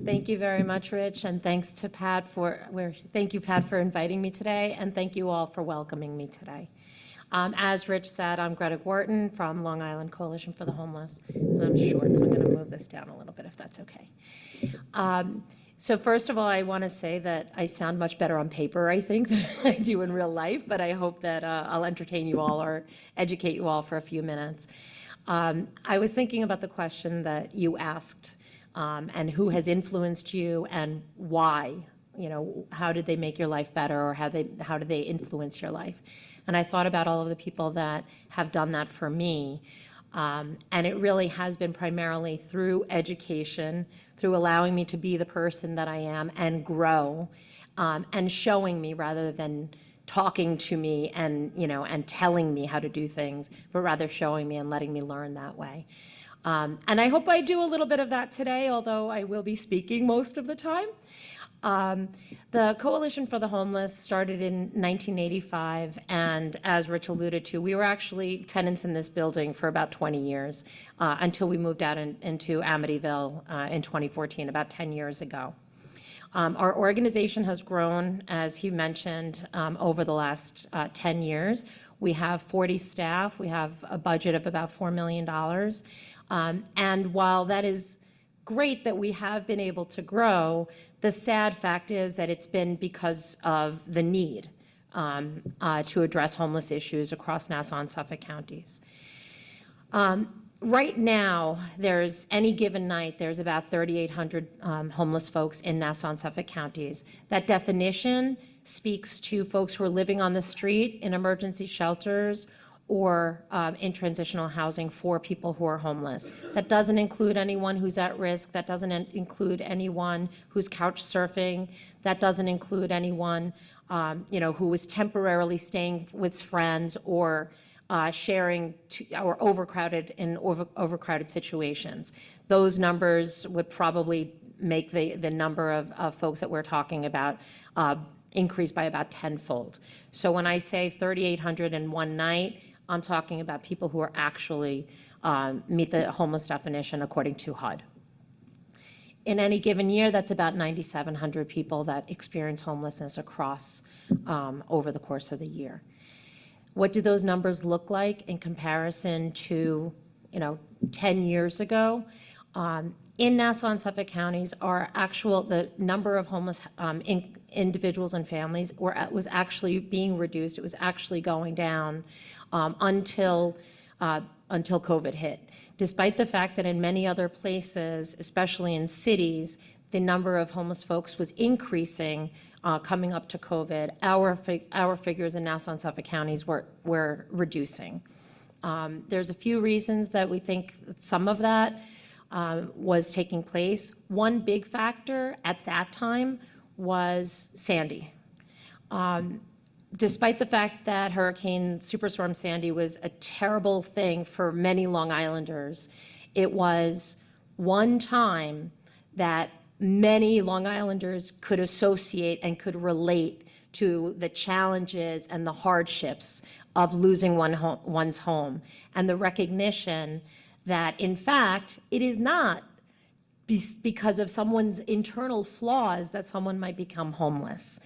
Thank you very much, Rich, and thanks to Pat thank you, Pat, for inviting me today, and thank you all for welcoming me today. As Rich said, I'm Greta Guarton from Long Island Coalition for the Homeless. I'm short, so I'm going to move this down a little bit if that's okay. So first of all, I want to say that I sound much better on paper, I think, than I do in real life, but I hope that I'll entertain you all or educate you all for a few minutes. I was thinking about the question that you asked, and who has influenced you and why. How did they make your life better, or how do they influence your life? And I thought about all of the people that have done that for me. And it really has been primarily through education, through allowing me to be the person that I am and grow, and showing me rather than talking to me and, and telling me how to do things, but rather showing me and letting me learn that way. And I hope I do a little bit of that today, although I will be speaking most of the time. The Coalition for the Homeless started in 1985, and as Rich alluded to, we were actually tenants in this building for about 20 years until we moved out into Amityville in 2014, about 10 years ago. Our organization has grown, as he mentioned, over the last 10 years. We have 40 staff. We have a budget of about $4 million. And while that is great that we have been able to grow, the sad fact is that it's been because of the need to address homeless issues across Nassau and Suffolk counties. Right now, any given night, there's about 3,800 homeless folks in Nassau and Suffolk counties. That definition speaks to folks who are living on the street in emergency shelters or in transitional housing for people who are homeless. That doesn't include anyone who's at risk. That doesn't include anyone who's couch surfing. That doesn't include anyone who is temporarily staying with friends or sharing or overcrowded situations. Those numbers would probably make the number of folks that we're talking about increase by about tenfold. So when I say 3,800 in one night, I'm talking about people who are actually meet the homeless definition according to HUD. In any given year, that's about 9,700 people that experience homelessness across over the course of the year. What do those numbers look like in comparison to 10 years ago? In Nassau and Suffolk counties, the number of homeless individuals and families was actually being reduced. It was actually going down until COVID hit. Despite the fact that in many other places, especially in cities, the number of homeless folks was increasing coming up to COVID, our figures in Nassau and Suffolk counties were reducing. There's a few reasons that we think some of that was taking place. One big factor at that time was Sandy. Despite the fact that Hurricane Superstorm Sandy was a terrible thing for many Long Islanders, it was one time that many Long Islanders could associate and could relate to the challenges and the hardships of losing one's home, and the recognition that, in fact, it is not because of someone's internal flaws that someone might become homeless.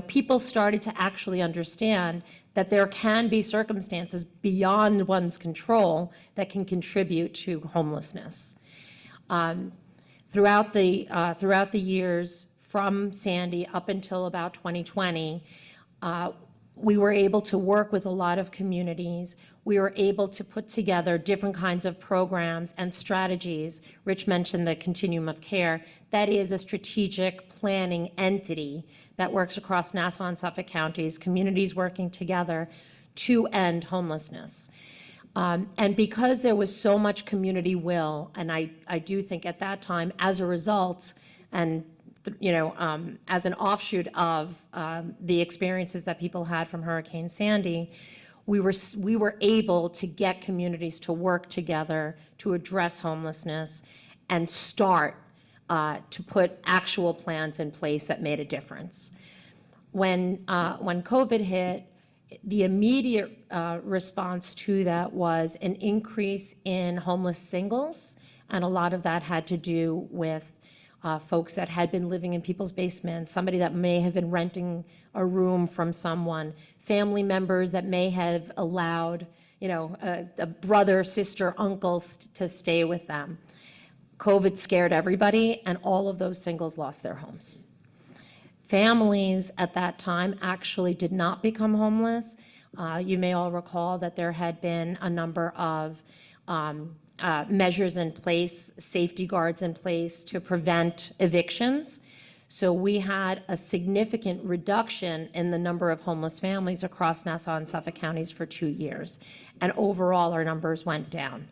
People started to actually understand that there can be circumstances beyond one's control that can contribute to homelessness. Throughout the years from Sandy up until about 2020, we were able to work with a lot of communities. We were able to put together different kinds of programs and strategies. Rich mentioned the continuum of care. That is a strategic planning entity that works across Nassau and Suffolk counties, communities working together to end homelessness. And because there was so much community will, and I do think at that time, as a result, and as an offshoot of the experiences that people had from Hurricane Sandy, we were able to get communities to work together to address homelessness and start to put actual plans in place that made a difference. When COVID hit, the immediate response to that was an increase in homeless singles, and a lot of that had to do with folks that had been living in people's basements, somebody that may have been renting a room from someone, family members that may have allowed, a brother, sister, uncles to stay with them. COVID scared everybody, and all of those singles lost their homes. Families at that time actually did not become homeless. You may all recall that there had been a number of measures in place, safety guards in place to prevent evictions. So we had a significant reduction in the number of homeless families across Nassau and Suffolk counties for 2 years. And overall, our numbers went down.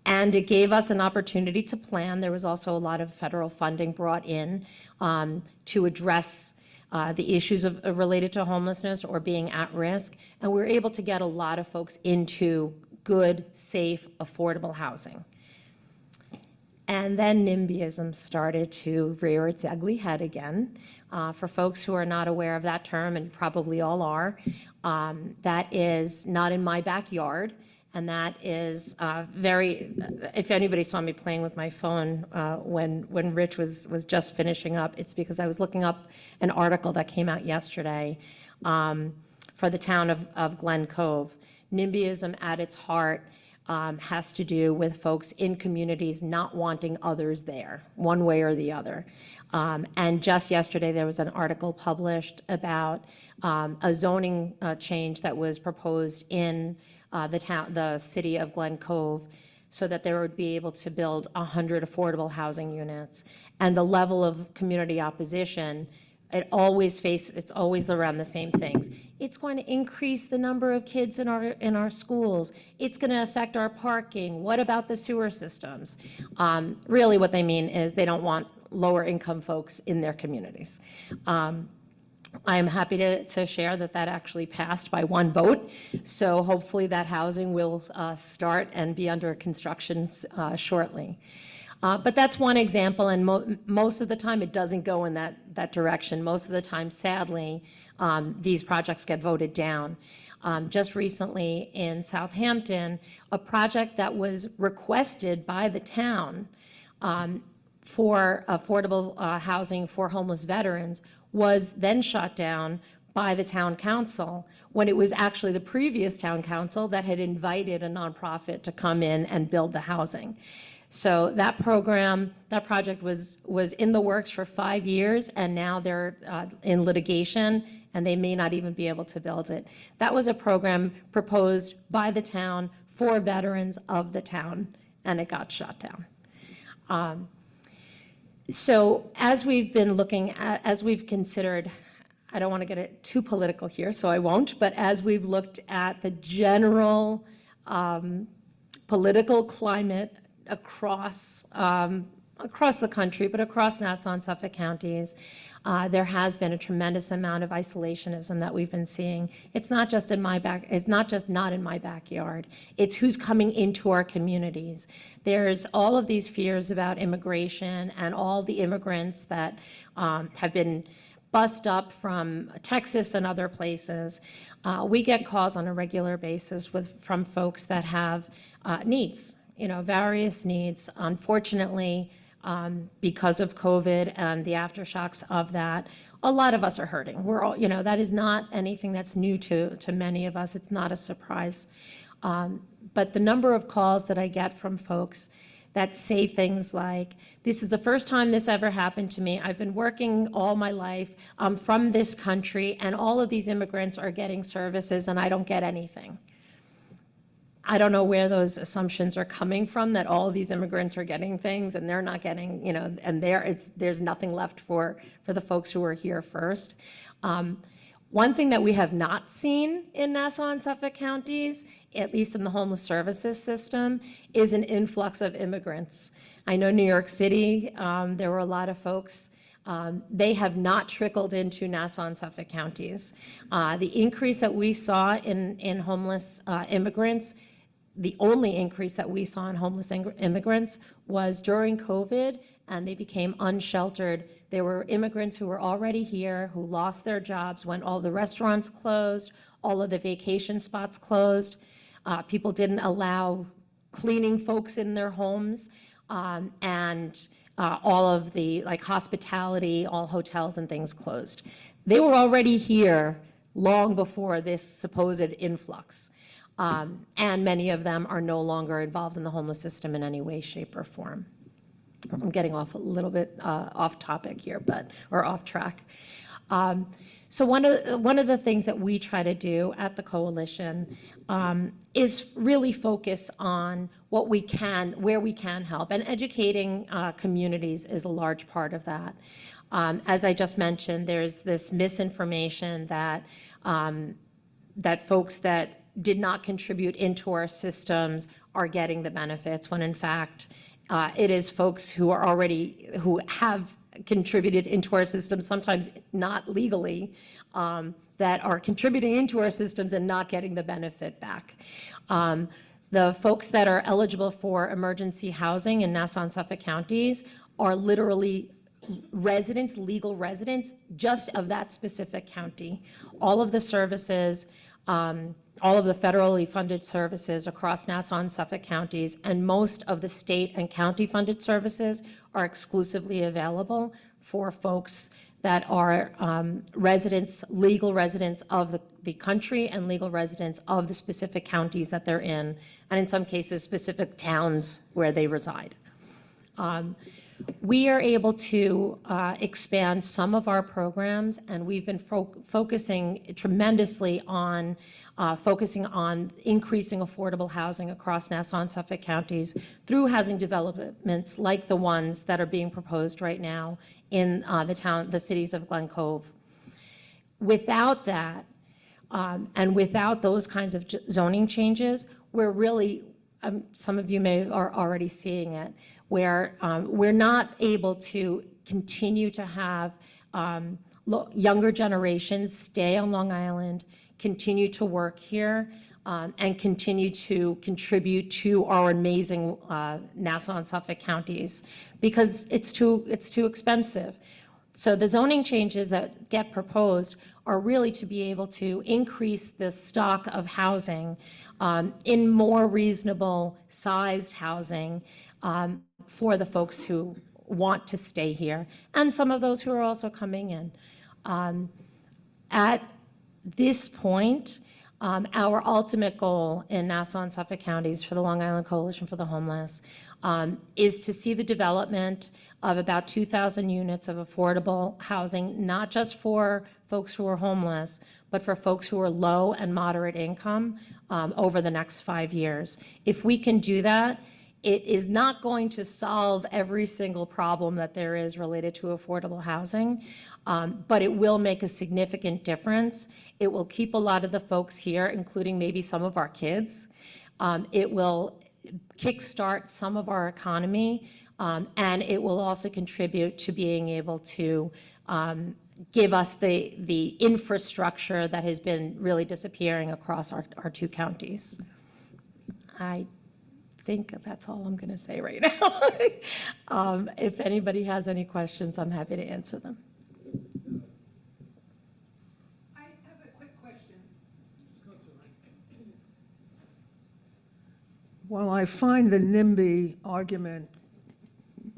And it gave us an opportunity to plan. There was also a lot of federal funding brought in to address the issues related to homelessness or being at risk. And we were able to get a lot of folks into good, safe, affordable housing. And then NIMBYism started to rear its ugly head again. For folks who are not aware of that term, and probably all are, that is not in my backyard. And that is if anybody saw me playing with my phone when Rich was just finishing up, it's because I was looking up an article that came out yesterday for the town of Glen Cove. NIMBYism at its heart has to do with folks in communities not wanting others there, one way or the other. And just yesterday, there was an article published about a zoning change that was proposed in the city of Glen Cove, so that they would be able to build 100 affordable housing units. And the level of community opposition, it's always around the same things. It's going to increase the number of kids in our schools. It's going to affect our parking. What about the sewer systems? Really what they mean is they don't want lower income folks in their communities. I am happy to share that actually passed by 1 vote. So hopefully that housing will start and be under construction shortly. But that's one example, and most of the time it doesn't go in that direction. Most of the time, sadly, these projects get voted down. Just recently in Southampton, a project that was requested by the town for affordable housing for homeless veterans was then shut down by the town council, when it was actually the previous town council that had invited a nonprofit to come in and build the housing. So that project was in the works for 5 years, and now they're in litigation, and they may not even be able to build it. That was a program proposed by the town for veterans of the town, and it got shut down. So as we've considered, I don't want to get it too political here, so I won't, but as we've looked at the general political climate across the country, but across Nassau and Suffolk counties, there has been a tremendous amount of isolationism that we've been seeing. It's not just not in my backyard. It's who's coming into our communities. There's all of these fears about immigration and all the immigrants that have been bussed up from Texas and other places. We get calls on a regular basis from folks that have needs, various needs. Unfortunately, because of COVID and the aftershocks of that, a lot of us are hurting. We're all, that is not anything that's new to many of us. It's not a surprise. But the number of calls that I get from folks that say things like, this is the first time this ever happened to me. I've been working all my life. I'm from this country, and all of these immigrants are getting services, and I don't get anything. I don't know where those assumptions are coming from, that all of these immigrants are getting things and they're not getting, and there's nothing left for the folks who are here first. One thing that we have not seen in Nassau and Suffolk counties, at least in the homeless services system, is an influx of immigrants. I know New York City, there were a lot of folks. They have not trickled into Nassau and Suffolk counties. The increase that we saw in homeless immigrants, the only increase that we saw in homeless immigrants was during COVID, and they became unsheltered. There were immigrants who were already here, who lost their jobs when all the restaurants closed, all of the vacation spots closed. People didn't allow cleaning folks in their homes. and all of the like hospitality, all hotels and things closed. They were already here long before this supposed influx. And many of them are no longer involved in the homeless system in any way, shape, or form. I'm getting off a little bit off topic here, or off track. So one of the things that we try to do at the coalition is really focus on what we can, where we can help, and educating communities is a large part of that. As I just mentioned, there's this misinformation that that folks that did not contribute into our systems are getting the benefits, when in fact it is folks who have contributed into our systems, sometimes not legally, that are contributing into our systems and not getting the benefit back. The folks that are eligible for emergency housing in Nassau and Suffolk counties are literally residents, legal residents, just of that specific county. All of the services, all of the federally funded services across Nassau and Suffolk counties, and most of the state and county funded services are exclusively available for folks that are residents, legal residents of the country and legal residents of the specific counties that they're in, and in some cases, specific towns where they reside. We are able to expand some of our programs, and we've been focusing tremendously on focusing on increasing affordable housing across Nassau and Suffolk counties through housing developments like the ones that are being proposed right now in the cities of Glen Cove. Without that, and without those kinds of zoning changes, we're really, some of you are already seeing it, where we're not able to continue to have younger generations stay on Long Island, continue to work here, and continue to contribute to our amazing Nassau and Suffolk counties, because it's too expensive. So the zoning changes that get proposed are really to be able to increase the stock of housing in more reasonable sized housing for the folks who want to stay here, and some of those who are also coming in. At this point, our ultimate goal in Nassau and Suffolk counties for the Long Island Coalition for the Homeless is to see the development of about 2,000 units of affordable housing, not just for folks who are homeless, but for folks who are low and moderate income over the next 5 years. If we can do that, it is not going to solve every single problem that there is related to affordable housing, but it will make a significant difference. It will keep a lot of the folks here, including maybe some of our kids. It will kickstart some of our economy, and it will also contribute to being able to give us the infrastructure that has been really disappearing across our two counties. I think that's all I'm going to say right now. If anybody has any questions, I'm happy to answer them. I have a quick question. Well, I find the NIMBY argument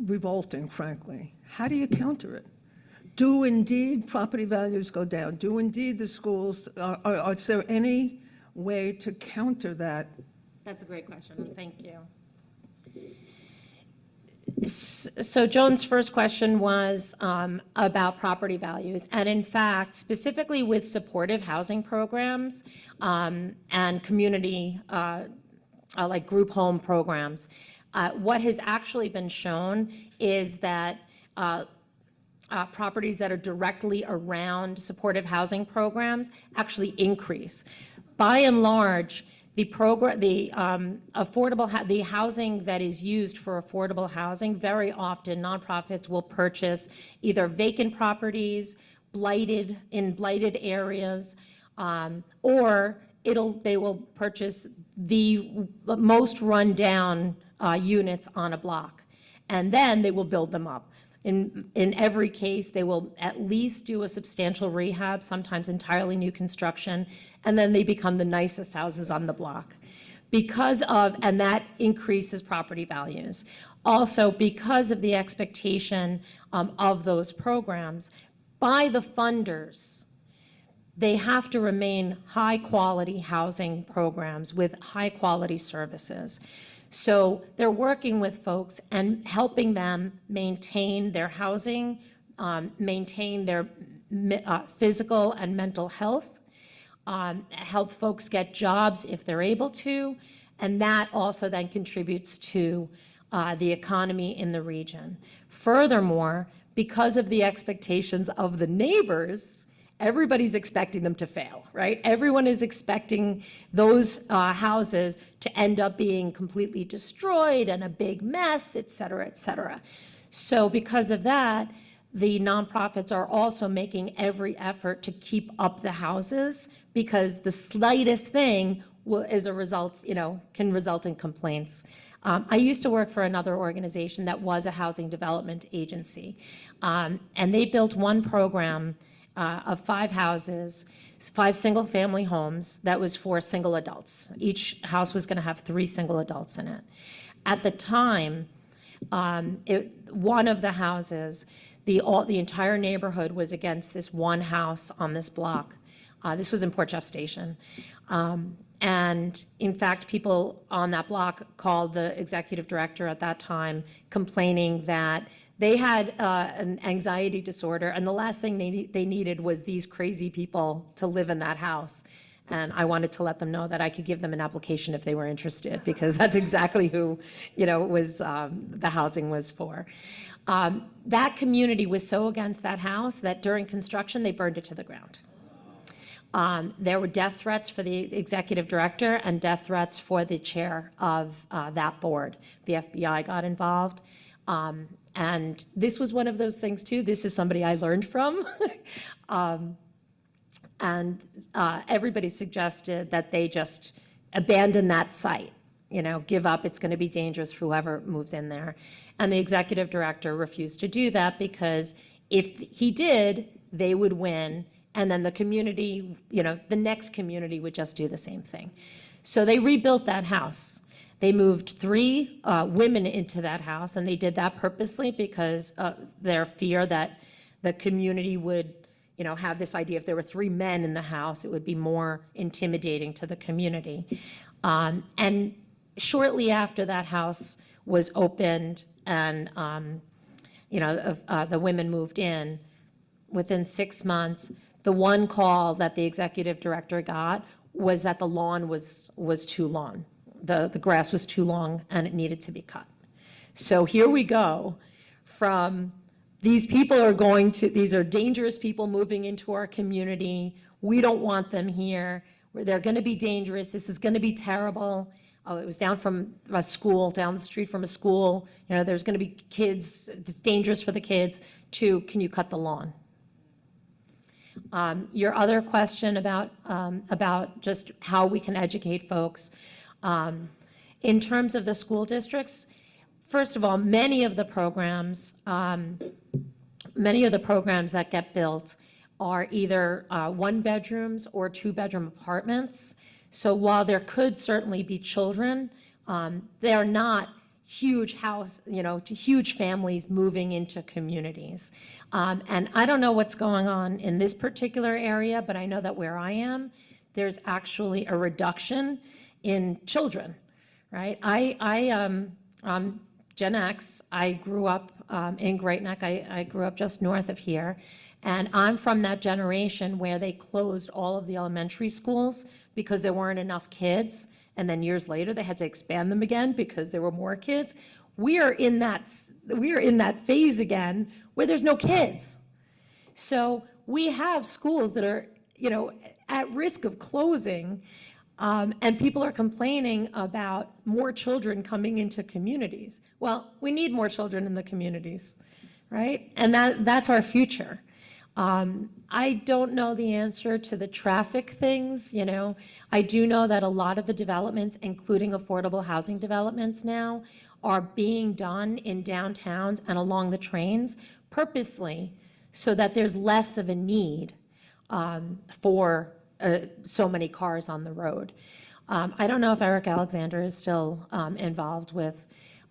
revolting, frankly. How do you counter it? Do indeed property values go down? Do indeed the schools, is there any way to counter that? That's a great question, thank you. So Joan's first question was about property values, and in fact, specifically with supportive housing programs and community, like group home programs, what has actually been shown is that properties that are directly around supportive housing programs actually increase. By and large, the housing that is used for affordable housing, very often nonprofits will purchase either vacant properties, blighted areas, or they will purchase the most rundown units on a block, and then they will build them up. In every case, they will at least do a substantial rehab, sometimes entirely new construction, and then they become the nicest houses on the block. and that increases property values. Also, because of the expectation of those programs by the funders, they have to remain high-quality housing programs with high-quality services. So they're working with folks and helping them maintain their housing, maintain their physical and mental health, help folks get jobs if they're able to, and that also then contributes to the economy in the region. Furthermore, because of the expectations of the neighbors, everybody's expecting them to fail, right? Everyone is expecting those houses to end up being completely destroyed and a big mess, et cetera, et cetera. So because of that, the nonprofits are also making every effort to keep up the houses, because the slightest thing as a result, can result in complaints. I used to work for another organization that was a housing development agency, and they built one program of 5 houses, 5 single-family homes that was for single adults. Each house was going to have 3 single adults in it. At the time, one of the houses, the entire neighborhood was against this one house on this block. This was in Port Jeff Station. And in fact, people on that block called the executive director at that time, complaining that they had an anxiety disorder, and the last thing they needed was these crazy people to live in that house. And I wanted to let them know that I could give them an application if they were interested, because that's exactly who, was the housing was for. That community was so against that house that during construction, they burned it to the ground. There were death threats for the executive director and death threats for the chair of that board. The FBI got involved. And this was one of those things, too. This is somebody I learned from. Everybody suggested that they just abandon that site, give up. It's going to be dangerous for whoever moves in there. And the executive director refused to do that, because if he did, they would win. And then the community, the next community would just do the same thing. So they rebuilt that house. They moved 3 women into that house, and they did that purposely because of their fear that the community would, have this idea if there were 3 men in the house, it would be more intimidating to the community. And shortly after that house was opened and, the women moved in, within 6 months, the one call that the executive director got was that the lawn was too long. The grass was too long and it needed to be cut. So here we go from these are dangerous people moving into our community. We don't want them here. They're going to be dangerous. This is going to be terrible. Oh, it was down from a school, down the street from a school. There's going to be kids. It's dangerous for the kids. Can you cut the lawn? Your other question about just how we can educate folks. In terms of the school districts, first of all, many of the programs that get built are either 1-bedrooms or 2-bedroom apartments. So while there could certainly be children, they are not huge huge families moving into communities. And I don't know what's going on in this particular area, but I know that where I am, there's actually a reduction in children, right? I'm Gen X. I grew up in Great Neck. I grew up just north of here. And I'm from that generation where they closed all of the elementary schools because there weren't enough kids. And then years later, they had to expand them again because there were more kids. We are in that phase again where there's no kids. So we have schools that are, at risk of closing, and people are complaining about more children coming into communities. Well, we need more children in the communities, right? And that's our future. I don't know the answer to the traffic things, I do know that a lot of the developments, including affordable housing developments now, are being done in downtowns and along the trains purposely so that there's less of a need for so many cars on the road. I don't know if Eric Alexander is still involved with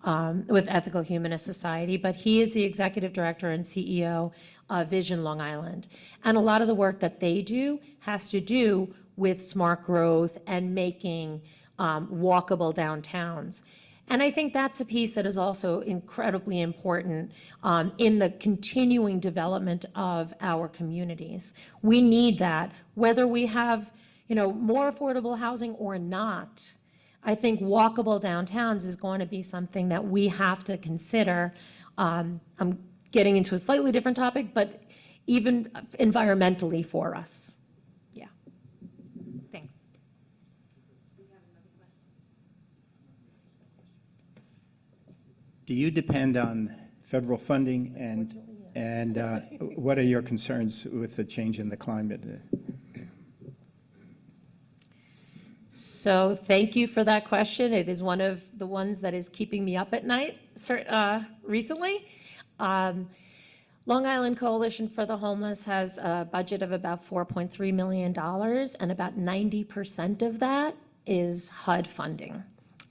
Ethical Humanist Society, but he is the executive director and CEO of Vision Long Island. And a lot of the work that they do has to do with smart growth and making walkable downtowns. And I think that's a piece that is also incredibly important in the continuing development of our communities. We need that, whether we have, more affordable housing or not. I think walkable downtowns is going to be something that we have to consider. I'm getting into a slightly different topic, but even environmentally for us. Yeah. Thanks. Do you depend on federal funding, and what are your concerns with the change in the climate? So thank you for that question. It is one of the ones that is keeping me up at night recently. Long Island Coalition for the Homeless has a budget of about $4.3 million, and about 90% of that is HUD funding.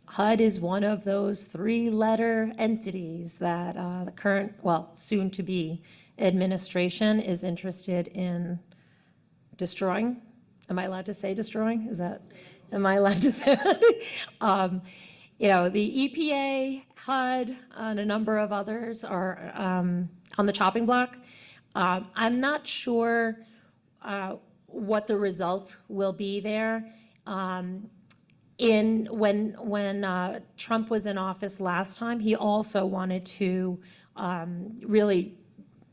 HUD is one of those three-letter entities that the current, soon-to-be administration is interested in destroying. Am I allowed to say destroying? Am I allowed to say that? The EPA, HUD, and a number of others are on the chopping block. I'm not sure what the result will be there. When Trump was in office last time, he also wanted to really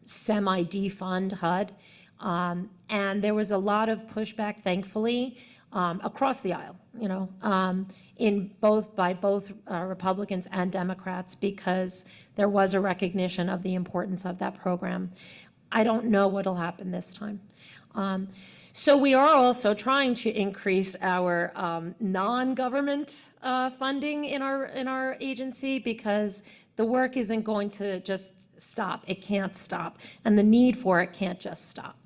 semi-defund HUD. And there was a lot of pushback, thankfully, across the aisle, by both Republicans and Democrats, because there was a recognition of the importance of that program. I don't know what will happen this time. So we are also trying to increase our non-government funding in our agency, because the work isn't going to just stop. It can't stop, and the need for it can't just stop.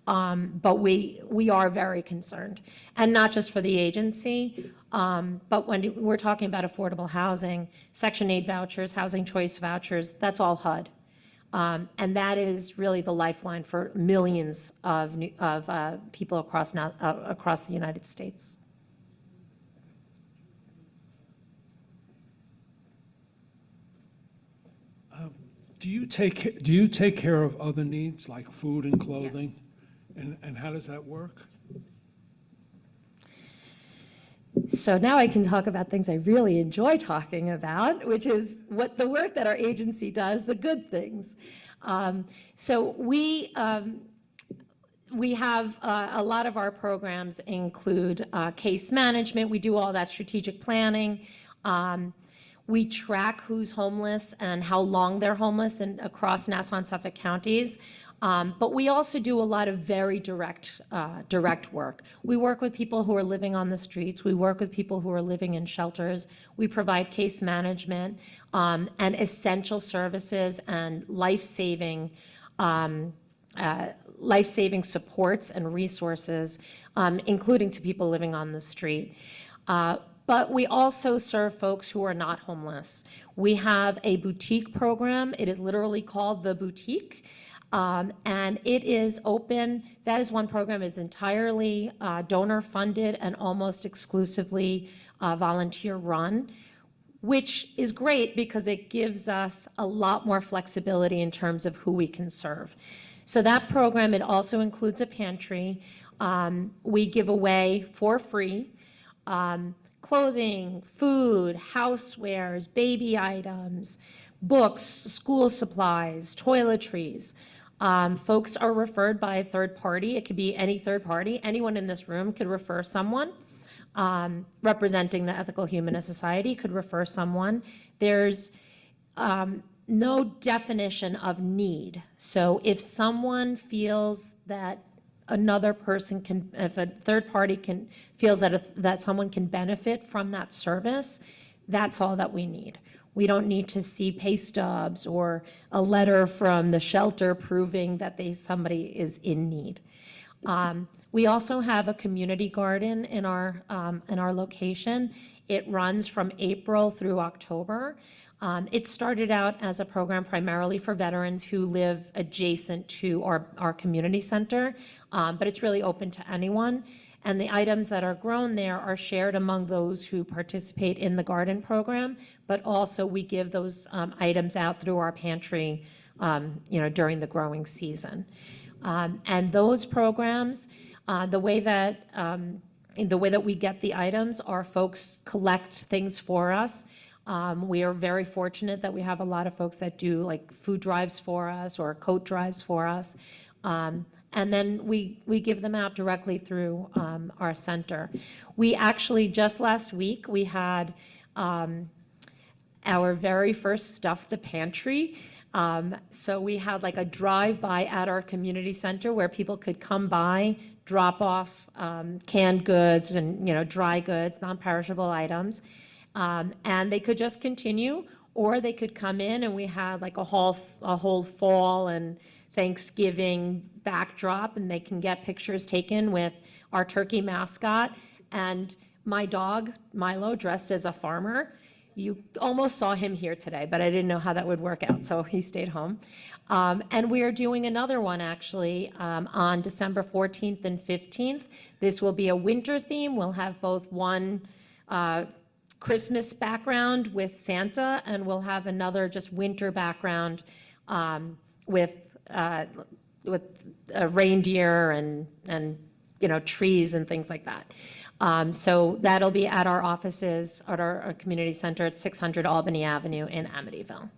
But we are very concerned, and not just for the agency, but when we're talking about affordable housing, Section 8 vouchers, housing choice vouchers, that's all HUD. And that is really the lifeline for millions of people across the United States. Do you take care of other needs like food and clothing? Yes. And how does that work? So now I can talk about things I really enjoy talking about, which is what the work that our agency does, the good things. So we have a lot of our programs include case management. We do all that strategic planning. We track who's homeless and how long they're homeless across Nassau and Suffolk counties. But we also do a lot of very direct work. We work with people who are living on the streets. We work with people who are living in shelters. We provide case management and essential services and life-saving supports and resources, including to people living on the street. But we also serve folks who are not homeless. We have a boutique program. It is literally called The Boutique. And it is open. That is one program. It's entirely donor-funded and almost exclusively volunteer-run, which is great because it gives us a lot more flexibility in terms of who we can serve. So that program, it also includes a pantry. We give away for free clothing, food, housewares, baby items, books, school supplies, toiletries. Folks are referred by a third party. It could be any third party. Anyone in this room could refer someone. Representing the Ethical Humanist Society could refer someone. There's no definition of need. So if someone feels that another person can, if a third party feels that someone can benefit from that service, that's all that we need. We don't need to see pay stubs or a letter from the shelter proving that somebody is in need. We also have a community garden in our location. It runs from April through October. It started out as a program primarily for veterans who live adjacent to our community center, but it's really open to anyone. And the items that are grown there are shared among those who participate in the garden program, but also we give those items out through our pantry, during the growing season. And those programs, the way that we get the items are folks collect things for us. We are very fortunate that we have a lot of folks that do like food drives for us or coat drives for us. And then we give them out directly through our center. We actually, just last week, we had our very first Stuff the Pantry. So we had like a drive-by at our community center where people could come by, drop off canned goods and, dry goods, non-perishable items. And they could just continue, or they could come in and we had like a whole fall and Thanksgiving backdrop, and they can get pictures taken with our turkey mascot and my dog, Milo, dressed as a farmer. You almost saw him here today, but I didn't know how that would work out, so he stayed home. And we are doing another one, actually, on December 14th and 15th. This will be a winter theme. We'll have both one Christmas background with Santa, and we'll have another just winter background with reindeer and trees and things like that. So that'll be at our offices at our community center at 600 Albany Avenue in Amityville.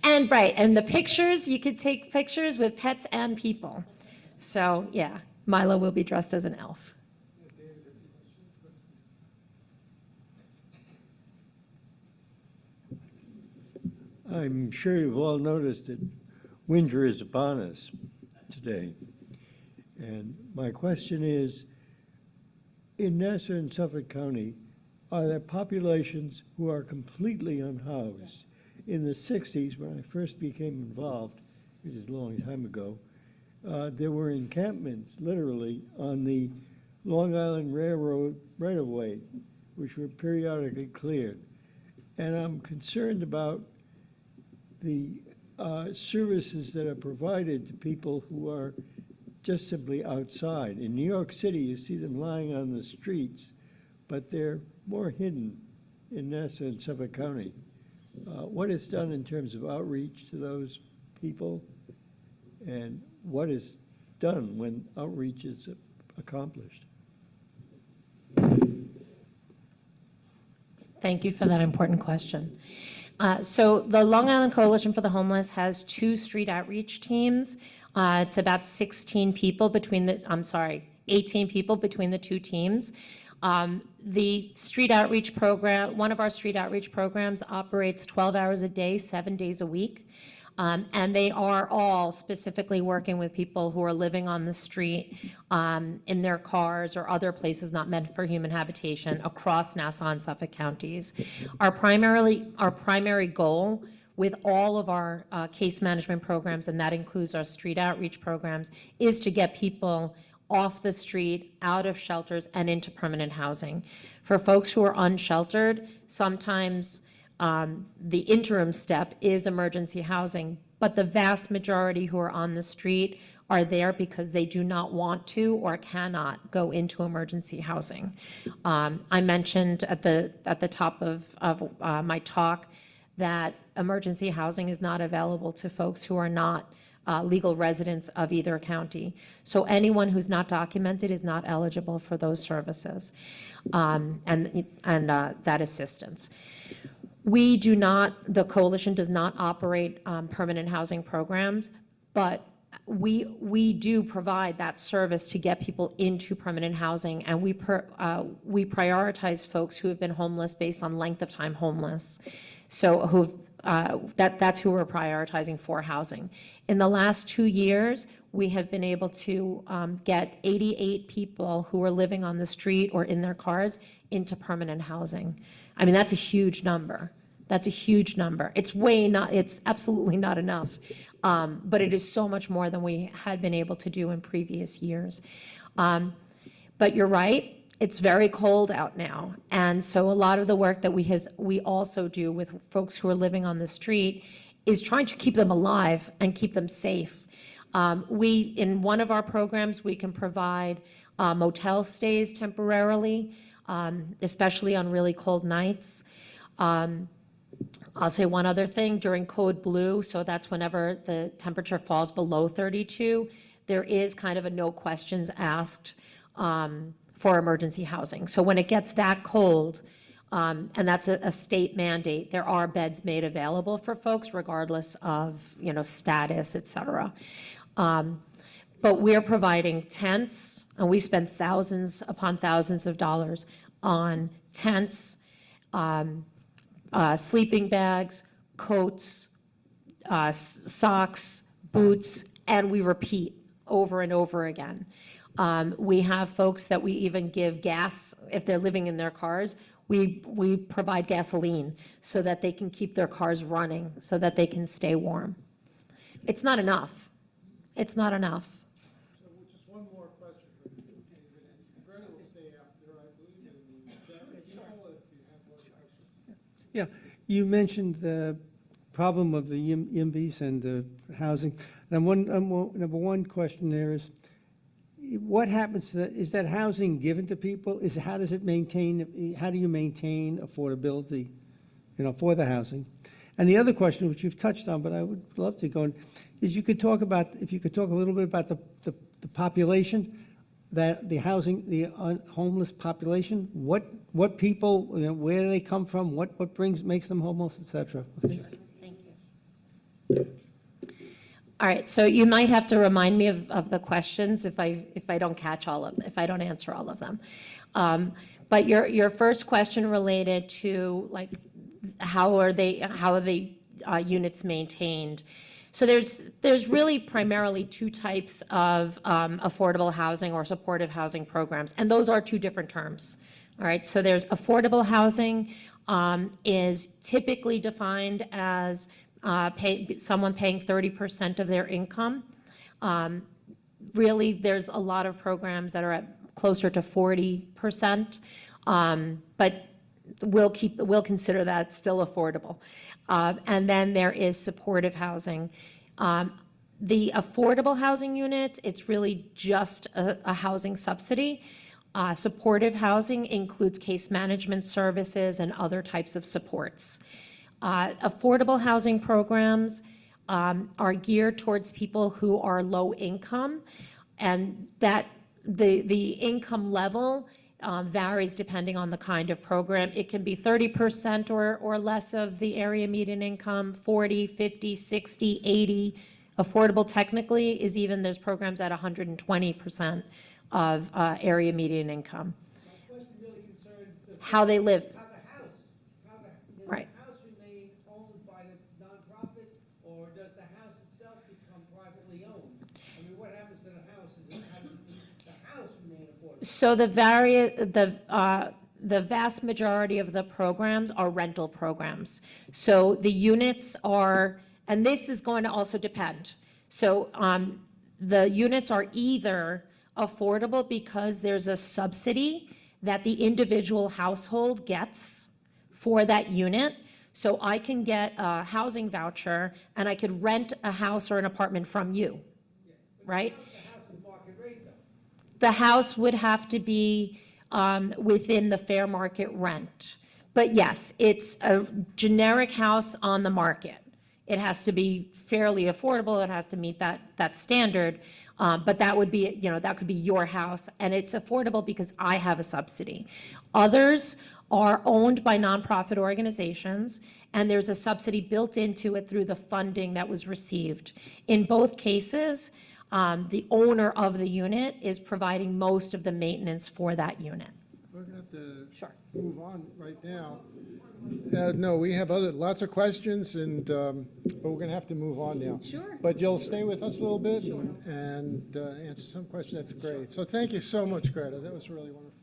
And the pictures, you could take pictures with pets and people. So yeah, Milo will be dressed as an elf. I'm sure you've all noticed that winter is upon us today. And my question is, in Nassau and Suffolk County, are there populations who are completely unhoused? In the 60s, when I first became involved, which is a long time ago, there were encampments, literally, on the Long Island Railroad right-of-way, which were periodically cleared. And I'm concerned about the services that are provided to people who are just simply outside. In New York City, you see them lying on the streets, but they're more hidden in Nassau and Suffolk County. What is done in terms of outreach to those people, and what is done when outreach is accomplished? Thank you for that important question. So the Long Island Coalition for the Homeless has 2 street outreach teams. It's about 18 people between the 2 teams. The street outreach program, one of our street outreach programs operates 12 hours a day, 7 days a week. And they are all specifically working with people who are living on the street, in their cars or other places not meant for human habitation across Nassau and Suffolk counties. Our primary goal with all of our case management programs, and that includes our street outreach programs, is to get people off the street, out of shelters, and into permanent housing. For folks who are unsheltered, sometimes the interim step is emergency housing, but the vast majority who are on the street are there because they do not want to or cannot go into emergency housing. I mentioned at the top of my talk that emergency housing is not available to folks who are not legal residents of either county. So anyone who's not documented is not eligible for those services and that assistance. The coalition does not operate permanent housing programs, but we do provide that service to get people into permanent housing, and we prioritize folks who have been homeless based on length of time homeless. So that's who we're prioritizing for housing. In the last 2 years, we have been able to get 88 people who are living on the street or in their cars into permanent housing. I mean, that's a huge number. That's a huge number. It's absolutely not enough, but it is so much more than we had been able to do in previous years. But you're right, it's very cold out now. And so a lot of the work that we also do with folks who are living on the street is trying to keep them alive and keep them safe. In one of our programs, we can provide motel stays temporarily, especially on really cold nights. I'll say one other thing, during code blue, so that's whenever the temperature falls below 32, there is kind of a no questions asked for emergency housing. So when it gets that cold, and that's a state mandate, there are beds made available for folks regardless of, status, et cetera. But we're providing tents, and we spend thousands upon thousands of dollars on tents, sleeping bags, coats, socks, boots, and we repeat over and over again. We have folks that we even give gas if they're living in their cars. We provide gasoline so that they can keep their cars running, so that they can stay warm. It's not enough. It's not enough. So just one more question for you, David, and Greta will stay after, I believe, in the general people, if you have more questions. Yeah, you mentioned the problem of the YIMBYs and the housing. And number one question there is, what happens to that? Is that housing given to people? How do you maintain affordability, for the housing? And the other question, which you've touched on, but I would love to go on, is if you could talk a little bit about the population, that the homeless population, what people, where do they come from, what makes them homeless, et cetera. Okay. Thank you. All right, so you might have to remind me of the questions if I don't if I don't answer all of them. But your first question related to how are the units maintained? So there's really primarily two types of affordable housing or supportive housing programs, and those are two different terms. All right, so there's affordable housing is typically defined as someone paying 30% of their income. Really, there's a lot of programs that are at closer to 40%, but we'll consider that still affordable. And then there is supportive housing. The affordable housing units, it's really just a housing subsidy. Supportive housing includes case management services and other types of supports. Affordable housing programs are geared towards people who are low income, and that the income level varies depending on the kind of program. It can be 30% or less of the area median income, 40, 50, 60, 80. Affordable technically is even, there's programs at 120% of area median income. My question really concerned How they live. how the Right. house remain owned by the nonprofit, or does the house itself become privately owned? I mean, what happens to the house? How does the house remain affordable? So the vast majority of the programs are rental programs. So the units are, and this is going to also depend. So the units are either affordable because there's a subsidy that the individual household gets for that unit. So I can get a housing voucher and I could rent a house or an apartment from you, right? The house is market rate, though. The house would have to be within the fair market rent. But yes, it's a generic house on the market. It has to be fairly affordable, it has to meet that standard, but that would be, that could be your house, and it's affordable because I have a subsidy. Others are owned by nonprofit organizations, and there's a subsidy built into it through the funding that was received. In both cases, the owner of the unit is providing most of the maintenance for that unit. We're going to have to Sure. move on right now. No, we have lots of questions, but we're going to have to move on now. Sure. But you'll stay with us a little bit and answer some questions. That's great. So thank you so much, Greta. That was really wonderful.